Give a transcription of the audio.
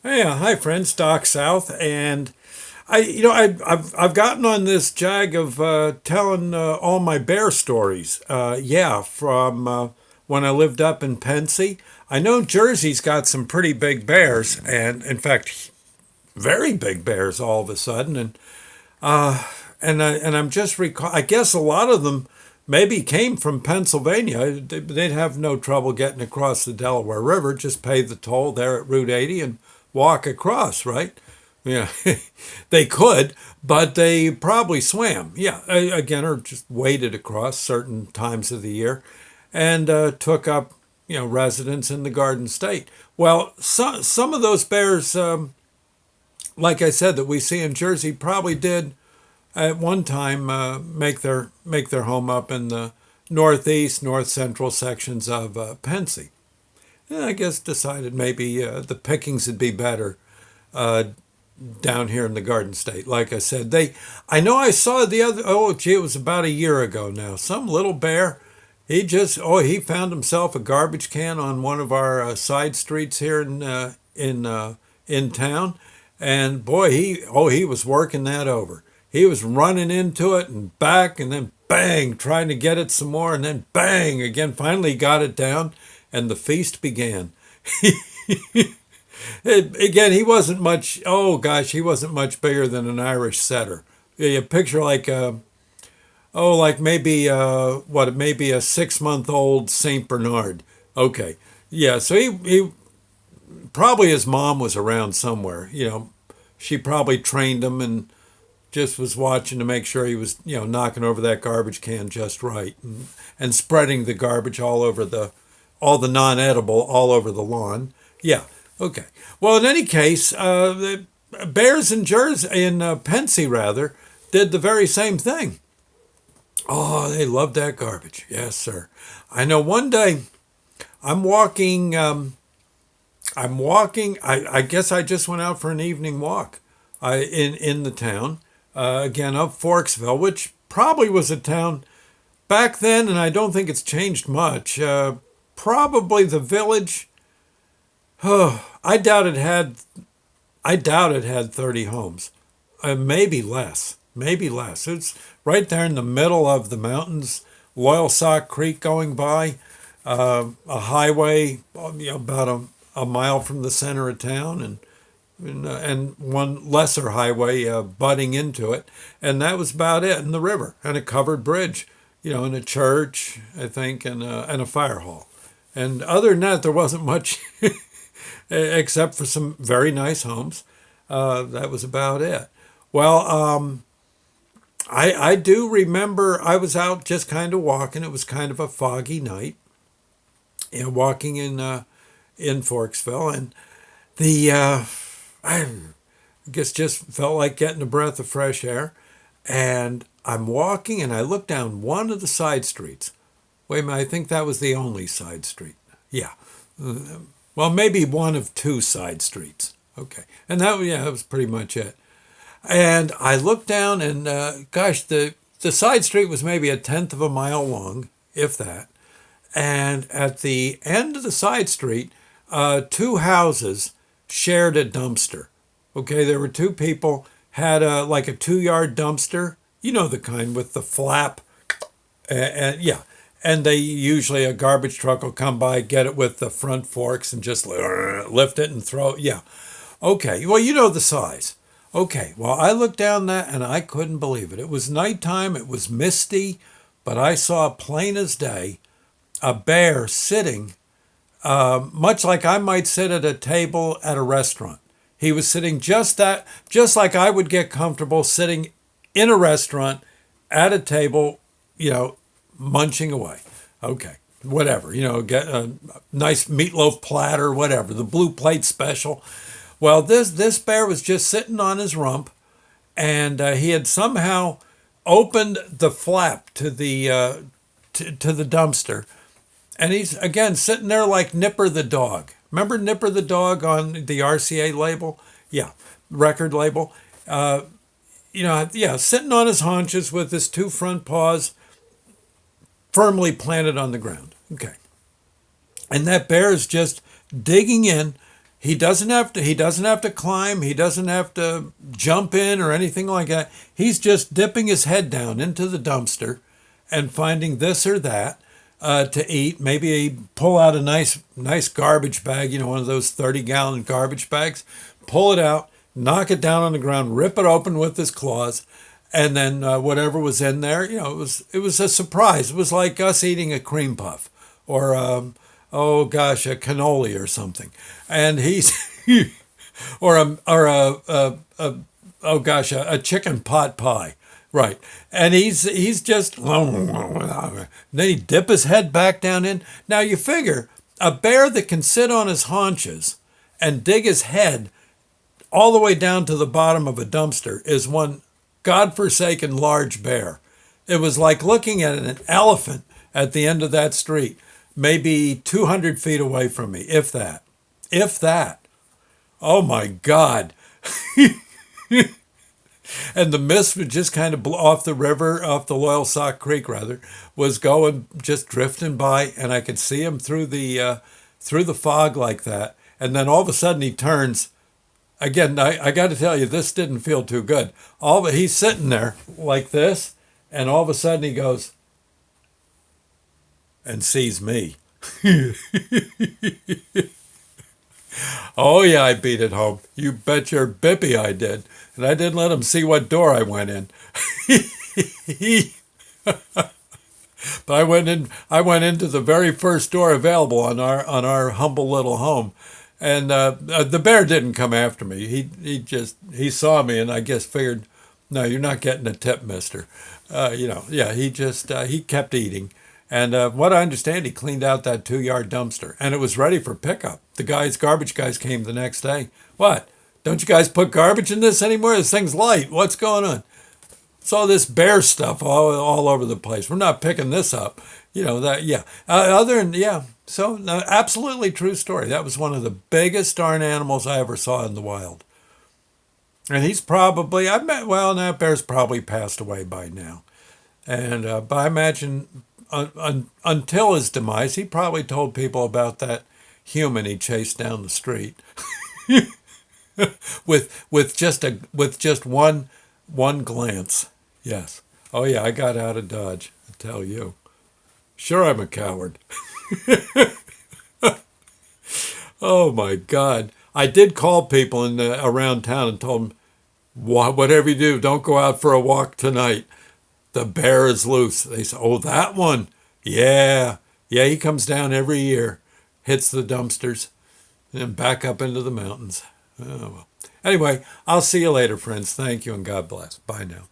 Hey, hi friends, Doc South, and I've gotten on this jag of telling all my bear stories. From when I lived up in Pensy. I know Jersey's got some pretty big bears, and in fact, very big bears all of a sudden. And I'm just recall. I guess a lot of them maybe came from Pennsylvania. They'd have no trouble getting across the Delaware River. Just pay the toll there at Route 80 and walk across, right? Yeah, they could, but they probably swam. Yeah, again, or just waded across certain times of the year, and took up residence in the Garden State. Well, some of those bears, like I said, that we see in Jersey, probably did at one time make their home up in the northeast, north central sections of Pensy. And I guess decided maybe the pickings would be better uh, down here in the Garden State. Like I said, I know I saw the other. Oh, gee, it was about a year ago now. Some little bear. He found himself a garbage can on one of our side streets here in town, and boy, he was working that over. He was running into it and back, and then bang, trying to get it some more, and then bang again. Finally, got it down, and the feast began. Again, he wasn't much. Oh gosh, he wasn't much bigger than an Irish setter. You picture like maybe maybe a 6 month old Saint Bernard. Okay, yeah. So he probably his mom was around somewhere. She probably trained him and just was watching to make sure he was knocking over that garbage can just right and spreading the garbage all the non-edible all over the lawn. Yeah. Okay. Well, in any case, the Bears in Jersey in Pensy rather did the very same thing. Oh, they loved that garbage. Yes, sir. I know. One day, I'm walking. I'm walking. I guess I just went out for an evening walk. In the town again of Forksville, which probably was a town back then, and I don't think it's changed much. Probably the village. Oh, I doubt it had 30 homes. Maybe less. Maybe less. It's right there in the middle of the mountains. Loyalsock Creek going by, a highway about a mile from the center of town, and one lesser highway butting into it, and that was about it. And the river and a covered bridge, and a church, I think, and a fire hall. And other than that, there wasn't much except for some very nice homes. That was about it. Well, I do remember I was out just kind of walking. It was kind of a foggy night, walking in Forksville, and the I guess just felt like getting a breath of fresh air. And I'm walking, and I look down one of the side streets. Wait a minute, I think that was the only side street. Yeah, well, maybe one of two side streets. Okay, and that was pretty much it. And I looked down, and gosh, the side street was maybe a tenth of a mile long, if that. And at the end of the side street, two houses shared a dumpster. Okay, there were two people had like a 2 yard dumpster. You know the kind with the flap, and yeah, and they usually a garbage truck will come by, get it with the front forks, and just lift it and throw it. Yeah, okay. Well, you know the size. Okay. Well, I looked down that and I couldn't believe it. It was nighttime. It was misty, but I saw plain as day a bear sitting, much like I might sit at a table at a restaurant. He was sitting just like I would get comfortable sitting in a restaurant at a table, you know, munching away. Okay, whatever, get a nice meatloaf platter, whatever, the blue plate special. Well, this bear was just sitting on his rump, and he had somehow opened the flap to the dumpster, and he's again sitting there like Nipper the dog. Remember Nipper the dog on the RCA label? Yeah, record label. Yeah, sitting on his haunches with his two front paws firmly planted on the ground. Okay. And that bear is just digging in, He doesn't have to climb, he doesn't have to jump in or anything like that. He's just dipping his head down into the dumpster and finding this or that to eat. Maybe he pull out a nice garbage bag, one of those 30-gallon garbage bags, pull it out, knock it down on the ground, rip it open with his claws, and then whatever was in there, it was a surprise. It was like us eating a cream puff or oh gosh, a cannoli or something, and he's or a oh gosh, a chicken pot pie, right? And he's just then he dip his head back down in. Now you figure a bear that can sit on his haunches and dig his head all the way down to the bottom of a dumpster is one godforsaken large bear. It was like looking at an elephant at the end of that street, maybe 200 feet away from me, if that. If that. Oh my God. And the mist would just kind of blow off the river, off the Loyalsock Creek rather, was going, just drifting by, and I could see him through the fog like that. And then all of a sudden he turns. Again, I got to tell you, this didn't feel too good. He's sitting there like this, and all of a sudden he goes and sees me. Oh yeah, I beat it home. You bet your bippy I did. And I didn't let him see what door I went in. But I went into the very first door available on our humble little home. And the bear didn't come after me. He saw me and I guess figured, no, you're not getting a tip, mister. Yeah, he kept eating. And what I understand, he cleaned out that 2-yard dumpster, and it was ready for pickup. The garbage guys came the next day. What? Don't you guys put garbage in this anymore? This thing's light. What's going on? It's all this bear stuff all over the place. We're not picking this up. That, yeah. Yeah. So, no, absolutely true story. That was one of the biggest darn animals I ever saw in the wild. And he's probably, that bear's probably passed away by now. And, but I imagine until his demise, he probably told people about that human he chased down the street with just one glance. Yes. Oh yeah, I got out of Dodge. I tell you. Sure, I'm a coward. Oh my God! I did call people around town and told them, whatever you do, don't go out for a walk tonight. The bear is loose. They say, oh, that one. Yeah. Yeah, he comes down every year, hits the dumpsters, and back up into the mountains. Oh, well. Anyway, I'll see you later, friends. Thank you and God bless. Bye now.